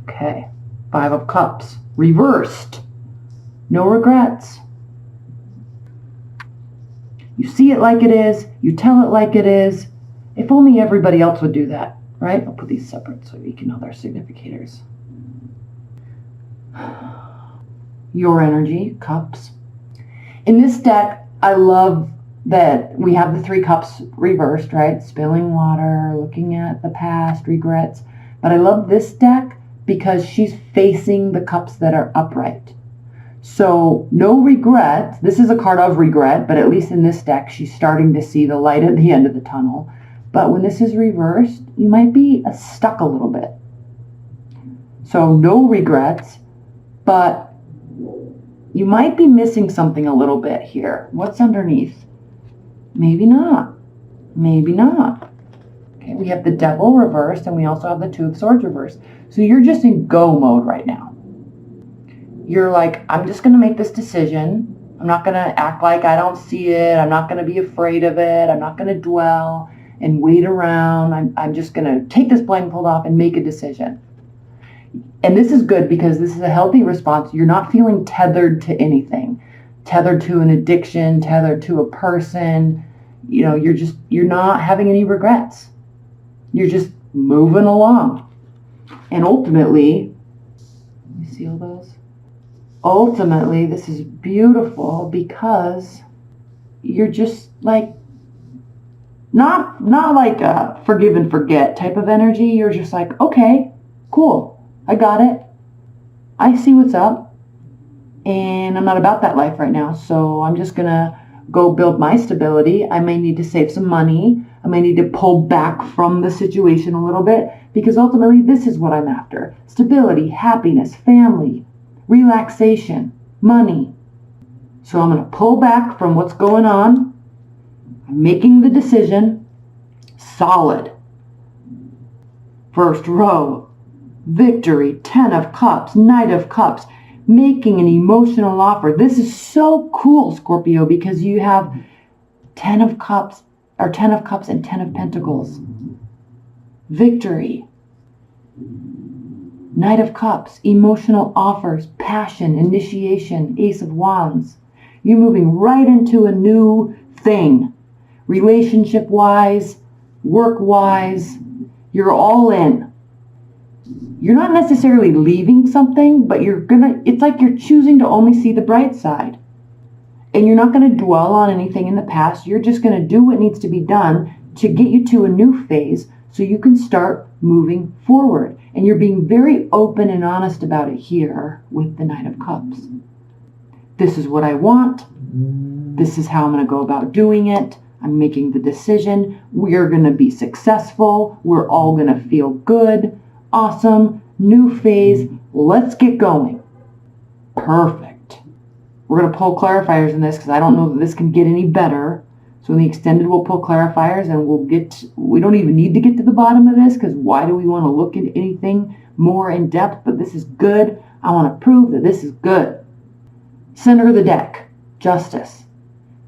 Okay. 5 of Cups. Reversed. No regrets. You see it like it is. You tell it like it is. If only everybody else would do that, right? I'll put these separate so you can know their significators. Your energy, Cups. In this deck, I love that we have the 3 cups reversed, right? Spilling water, looking at the past, regrets. But I love this deck because she's facing the cups that are upright. So no regret. This is a card of regret, but at least in this deck, she's starting to see the light at the end of the tunnel. But when this is reversed, you might be stuck a little bit. So no regrets, but you might be missing something a little bit here. What's underneath? Maybe not. Maybe not. Okay, we have the Devil reversed, and we also have the 2 of Swords reversed. So you're just in go mode right now. You're like, I'm just going to make this decision. I'm not going to act like I don't see it. I'm not going to be afraid of it. I'm not going to dwell and wait around. I'm just going to take this blindfold off and make a decision. And this is good because this is a healthy response. You're not feeling tethered to anything. Tethered to an addiction, tethered to a person. You know, you're not having any regrets. You're just moving along. And ultimately, let me seal those. Ultimately, this is beautiful because you're just like, not like a forgive and forget type of energy. You're just like, okay, cool. I got it. I see what's up. And I'm not about that life right now. So I'm just going to go build my stability. I may need to save some money. I may need to pull back from the situation a little bit because ultimately this is what I'm after. Stability, happiness, family, relaxation, money. So I'm going to pull back from what's going on. I'm making the decision. Solid. First row. Victory, 10 of Cups, Knight of Cups, making an emotional offer. This is so cool, Scorpio, because you have 10 of Cups, or 10 of Cups and 10 of Pentacles. Victory. Knight of Cups, emotional offers, passion, initiation, Ace of Wands. You're moving right into a new thing. Relationship-wise, work-wise, you're all in. You're not necessarily leaving something, but it's like you're choosing to only see the bright side. And you're not going to dwell on anything in the past. You're just going to do what needs to be done to get you to a new phase so you can start moving forward. And you're being very open and honest about it here with the Knight of Cups. This is what I want. This is how I'm going to go about doing it. I'm making the decision. We're going to be successful. We're all going to feel good. Awesome, new phase, let's get going. Perfect. We're going to pull clarifiers in this because I don't know that this can get any better. So in the extended, we'll pull clarifiers and we don't even need to get to the bottom of this because why do we want to look at anything more in depth? But this is good. I want to prove that this is good. Center of the deck, Justice.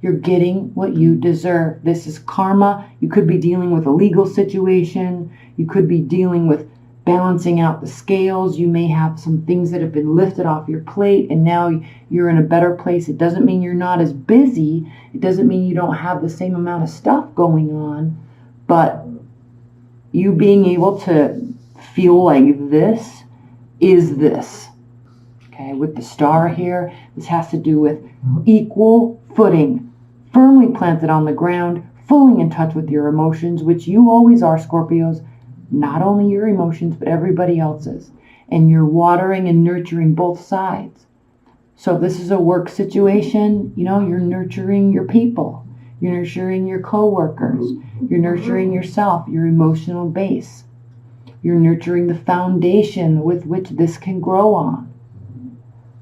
You're getting what you deserve. This is karma. You could be dealing with a legal situation. You could be dealing with balancing out the scales. You may have some things that have been lifted off your plate and now you're in a better place. It doesn't mean you're not as busy. It doesn't mean you don't have the same amount of stuff going on, but you being able to feel like this is this. Okay, with the star here, this has to do with equal footing, firmly planted on the ground, fully in touch with your emotions, which you always are, Scorpios. Not only your emotions, but everybody else's. And you're watering and nurturing both sides. So if this is a work situation, you're nurturing your people. You're nurturing your coworkers. You're nurturing yourself, your emotional base. You're nurturing the foundation with which this can grow on.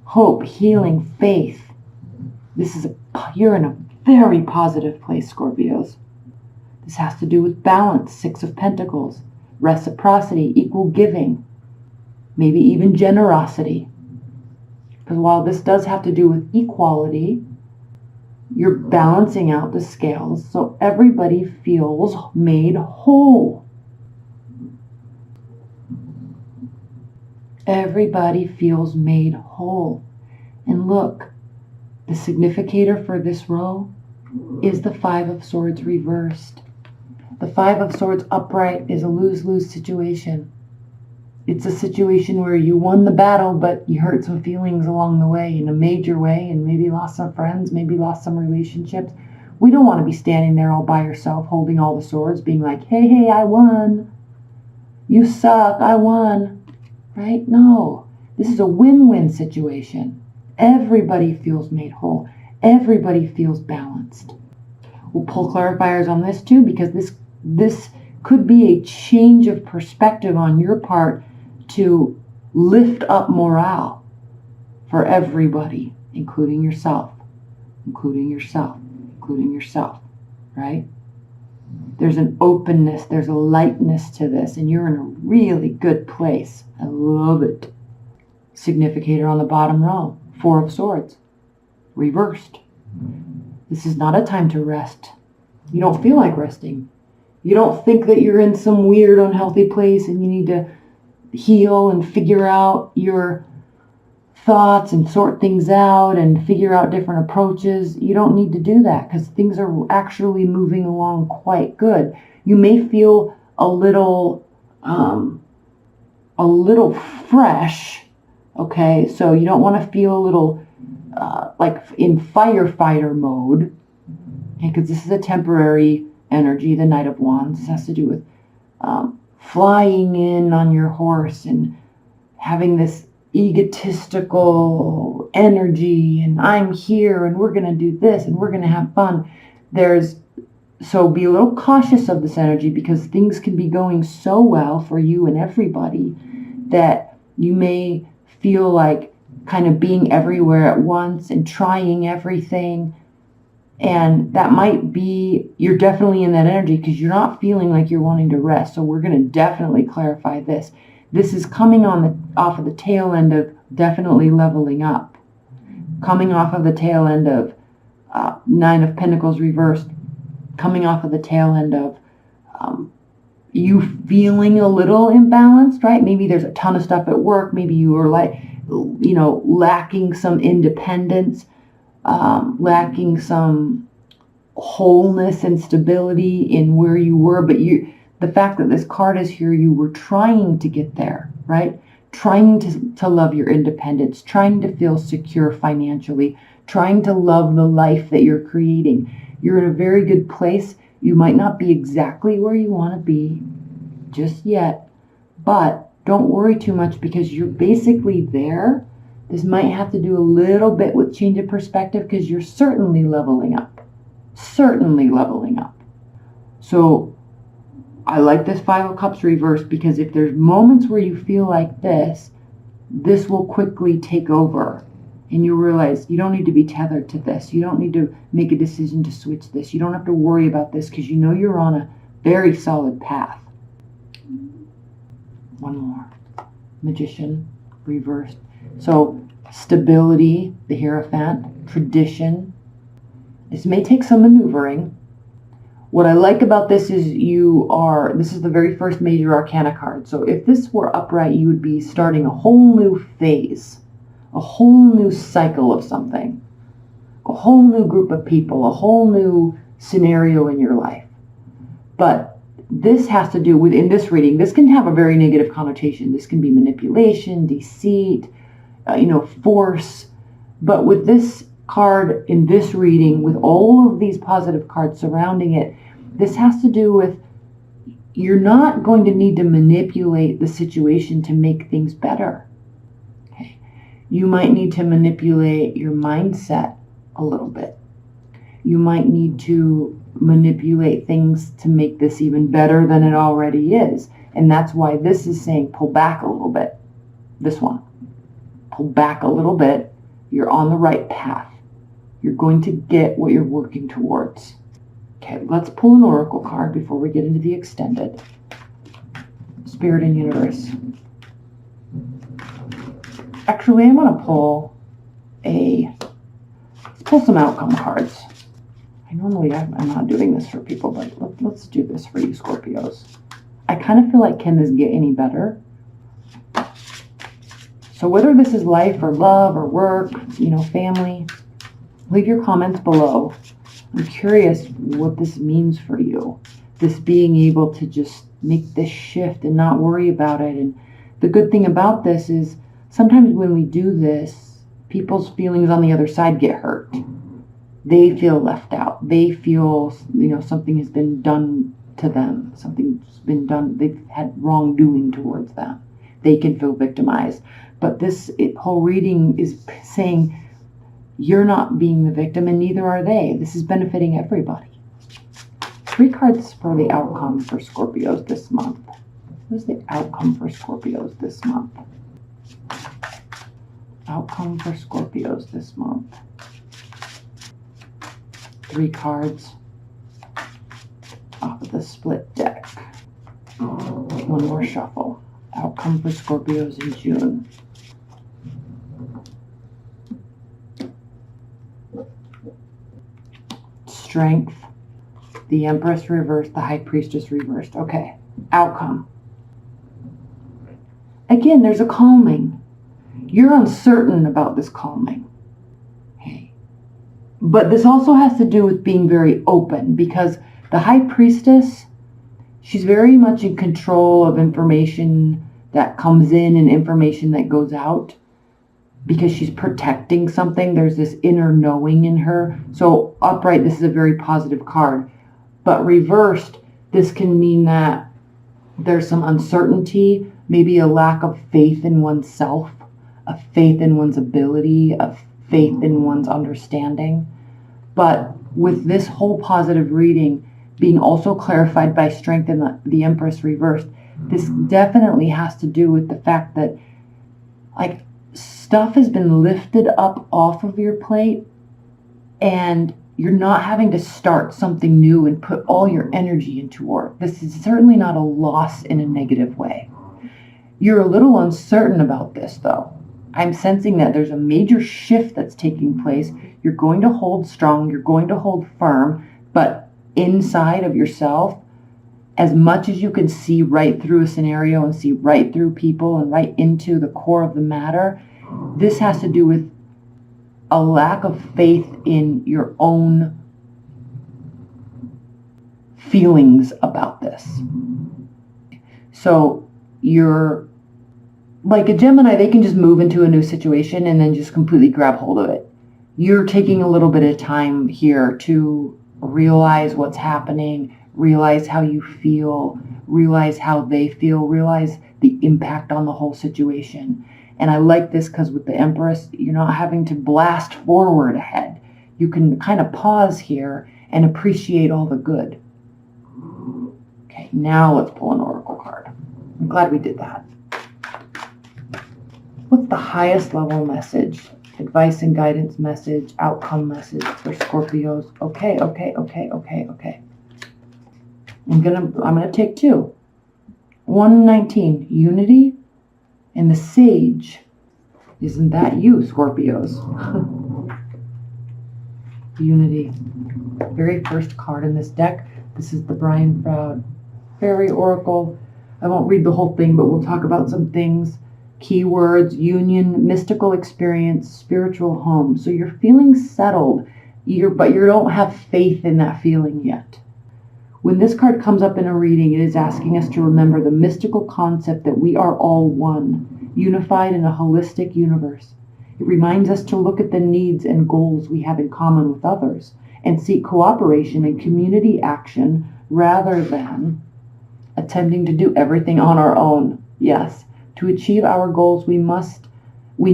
Hope, healing, faith. You're in a very positive place, Scorpios. This has to do with balance, 6 of Pentacles. Reciprocity, equal giving, maybe even generosity. Because while this does have to do with equality, you're balancing out the scales so everybody feels made whole. Everybody feels made whole. And look, the significator for this row is the Five of Swords reversed. The Five of Swords upright is a lose-lose situation. It's a situation where you won the battle, but you hurt some feelings along the way in a major way, and maybe lost some friends, maybe lost some relationships. We don't want to be standing there all by yourself, holding all the swords, being like, hey, I won. You suck, I won. Right? No. This is a win-win situation. Everybody feels made whole. Everybody feels balanced. We'll pull clarifiers on this too, because this could be a change of perspective on your part to lift up morale for everybody, including yourself, including yourself, including yourself, right? There's an openness, there's a lightness to this, and you're in a really good place. I love it. Significator on the bottom row, Four of Swords, reversed. This is not a time to rest. You don't feel like resting. You don't think that you're in some weird, unhealthy place and you need to heal and figure out your thoughts and sort things out and figure out different approaches. You don't need to do that because things are actually moving along quite good. You may feel a little fresh, okay? So you don't want to feel a little like in firefighter mode, okay? Because this is a temporary energy, the Knight of Wands. This has to do with flying in on your horse and having this egotistical energy, and I'm here and we're going to do this and we're going to have fun. So be a little cautious of this energy, because things can be going so well for you and everybody that you may feel like kind of being everywhere at once and trying everything. And that might be, you're definitely in that energy because you're not feeling like you're wanting to rest. So we're going to definitely clarify this. This is coming off of the tail end of definitely leveling up. Coming off of the tail end of Nine of Pentacles reversed. Coming off of the tail end of you feeling a little imbalanced, right? Maybe there's a ton of stuff at work. Maybe you are lacking some independence. Lacking some wholeness and stability in where you were, but the fact that this card is here, you were trying to get there, right? Trying to love your independence, trying to feel secure financially, trying to love the life that you're creating. You're in a very good place. You might not be exactly where you want to be just yet, but don't worry too much because you're basically there. This might have to do a little bit with change of perspective because you're certainly leveling up. Certainly leveling up. So I like this Five of Cups reversed because if there's moments where you feel like this will quickly take over. And you realize you don't need to be tethered to this. You don't need to make a decision to switch this. You don't have to worry about this because you know you're on a very solid path. One more. Magician reversed. So stability, the Hierophant, tradition. This may take some maneuvering. What I like about this is this is the very first major arcana card. So if this were upright, you would be starting a whole new phase, a whole new cycle of something, a whole new group of people, a whole new scenario in your life. But this has to do with, in this reading, this can have a very negative connotation. This can be manipulation, deceit, force. But with this card in this reading, with all of these positive cards surrounding it, this has to do with you're not going to need to manipulate the situation to make things better. Okay. You might need to manipulate your mindset a little bit. You might need to manipulate things to make this even better than it already is. And that's why this is saying pull back a little bit. This one. Pull back a little bit. You're on the right path. You're going to get what you're working towards. Okay, let's pull an oracle card before we get into the extended. Spirit and Universe. Actually, I'm going to pull let's pull some outcome cards. Normally I'm not doing this for people, but let's do this for you, Scorpios. I kind of feel like, can this get any better? So whether this is life or love or work, family, leave your comments below. I'm curious what this means for you. This being able to just make this shift and not worry about it. And the good thing about this is sometimes when we do this, people's feelings on the other side get hurt. They feel left out. They feel, something has been done to them. Something's been done. They've had wrongdoing towards them. They can feel victimized. But this whole reading is saying you're not being the victim and neither are they. This is benefiting everybody. 3 cards for the outcome for Scorpios this month. What is the outcome for Scorpios this month? Outcome for Scorpios this month. 3 cards off of the split deck. One more shuffle. Outcome for Scorpios in June. Strength. The Empress reversed. The High Priestess reversed. Okay. Outcome. Again, there's a calming. You're uncertain about this calming. Okay. But this also has to do with being very open, because the High Priestess, she's very much in control of information that comes in and information that goes out, because she's protecting something. There's this inner knowing in her. So upright, this is a very positive card. But reversed, this can mean that there's some uncertainty, maybe a lack of faith in oneself, a faith in one's ability, a faith in one's understanding. But with this whole positive reading being also clarified by strength in the Empress reversed, this definitely has to do with the fact that stuff has been lifted up off of your plate and you're not having to start something new and put all your energy into work. This is certainly not a loss in a negative way. You're a little uncertain about this, though. I'm sensing that there's a major shift that's taking place. You're going to hold strong. You're going to hold firm. But inside of yourself, as much as you can see right through a scenario and see right through people and right into the core of the matter, this has to do with a lack of faith in your own feelings about this. So you're like a Gemini, they can just move into a new situation and then just completely grab hold of it. You're taking a little bit of time here to realize what's happening, realize how you feel, realize how they feel, realize the impact on the whole situation. And I like this because with the Empress, you're not having to blast forward ahead. You can kind of pause here and appreciate all the good. Okay, now let's pull an oracle card. I'm glad we did that. What's the highest level message? Advice and guidance message, outcome message for Scorpios. Okay. I'm gonna take 2. 119, unity, and the Sage. Isn't that you, Scorpios? Unity. Very first card in this deck. This is the Brian Froud Fairy Oracle. I won't read the whole thing, but we'll talk about some things. Keywords: union, mystical experience, spiritual home. So you're feeling settled, but you don't have faith in that feeling yet. When this card comes up in a reading, it is asking us to remember the mystical concept that we are all one, unified in a holistic universe. It reminds us to look at the needs and goals we have in common with others and seek cooperation and community action rather than attempting to do everything on our own. Yes, to achieve our goals, we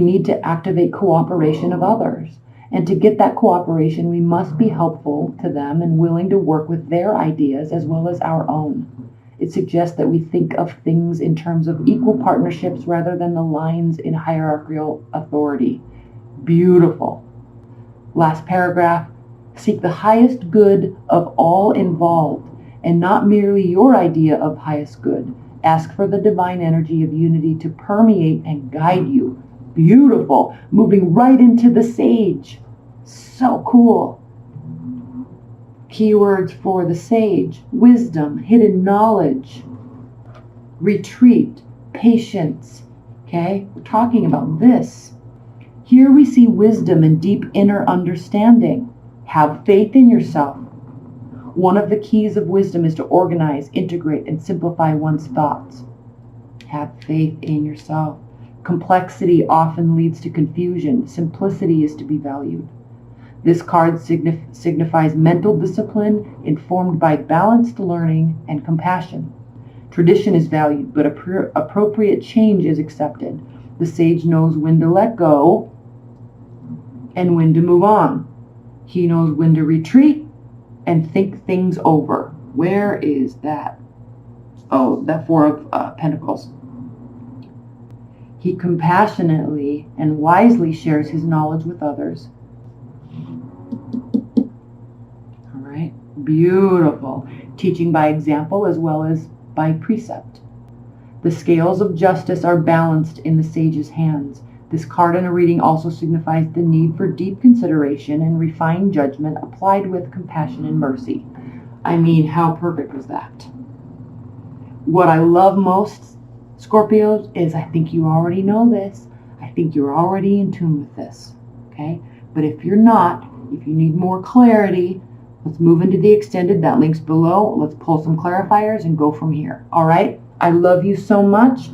need to activate cooperation of others. And to get that cooperation, we must be helpful to them and willing to work with their ideas as well as our own. It suggests that we think of things in terms of equal partnerships rather than the lines in hierarchical authority. Beautiful. Last paragraph. Seek the highest good of all involved and not merely your idea of highest good. Ask for the divine energy of unity to permeate and guide you. Beautiful. Moving right into the Sage. So cool. Keywords for the Sage: wisdom, hidden knowledge, retreat, patience. Okay, we're talking about this. Here we see wisdom and deep inner understanding. Have faith in yourself. One of the keys of wisdom is to organize, integrate, and simplify one's thoughts. Have faith in yourself. Complexity often leads to confusion. Simplicity is to be valued. This card signifies mental discipline informed by balanced learning and compassion. Tradition is valued, but appropriate change is accepted. The sage knows when to let go and when to move on. He knows when to retreat and think things over. Where is that? Oh, that Four of Pentacles. He compassionately and wisely shares his knowledge with others. All right, beautiful. Teaching by example as well as by precept. The scales of justice are balanced in the sage's hands. This card in a reading also signifies the need for deep consideration and refined judgment applied with compassion and mercy. I mean, how perfect was that? What I love most, Scorpios, is I think you already know this. I think you're already in tune with this, okay? But if you're not, if you need more clarity, let's move into the extended. That link's below. Let's pull some clarifiers and go from here, all right? I love you so much.